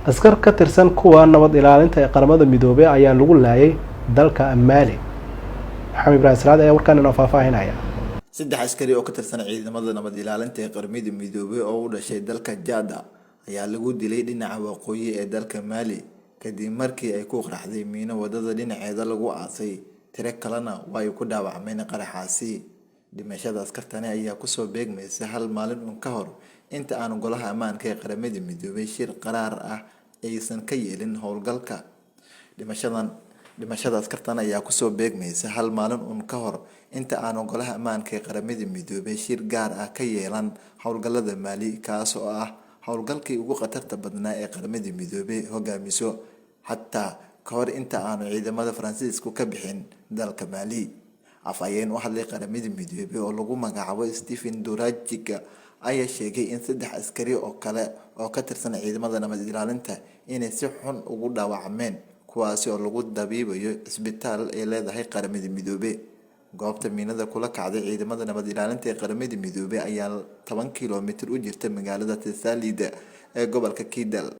askar ka tirsan kuwa nabad ilaalinta ee qaramada midoobay ayaa lagu laayay dalka Mali. Maxamed Ibrahim Salaad ayaa warkaan inoo faahfaahinaya. saddex askari oo ka tirsan ciidamada nabad ilaalinta ee qaramada midoobay oo u dhashay dalka Jada ayaa lagu dilay dhinaca waqooyi ee dalka Mali kadib markii ay ku qaraxday miino wadada dhinaceeda lagu aasay. Tiro kalena way ku dhaawacmeen qaraxaasi. Dhimashada askartani ayaa ku soo beegmaysa hal maalin ka hor inta aan golaha ammaanka ee qaramada midoobay shir qaraar ah aysan ka yeelin howlgalka. dhimashada askartan ayaa ku soo beegmaysa hal maalin ka hor inta aan golaha ammaanka ee qaramada midoobay shir gaar ah ka yeelan howlgallada Mali kaas oo ah howlgalkii ugu khatarta badnaa ee qaramada midoobay hogaamiso xataa ka hor inta aan ciidamada Faransiisku ka bixin dalka Mali. Afhayeen u hadlay qaramada midoobay oo lagu magacaabo Stephen Dujarric ayaa sheegay in saddex askari oo kale oo ka tirsan ciidamada nabad ilaalinta inay si xun ugu dhaawacmeen kuwaas oo lagu dabiibayo isbitaal ay leedahay qaramada midoobay. goobta miinada kula kacday ciidamada nabad ilaalinta ee qaramada midoobay ayaa 10 kiiloomitir u jirta magaalada Tsalida ee gobolka Kidal.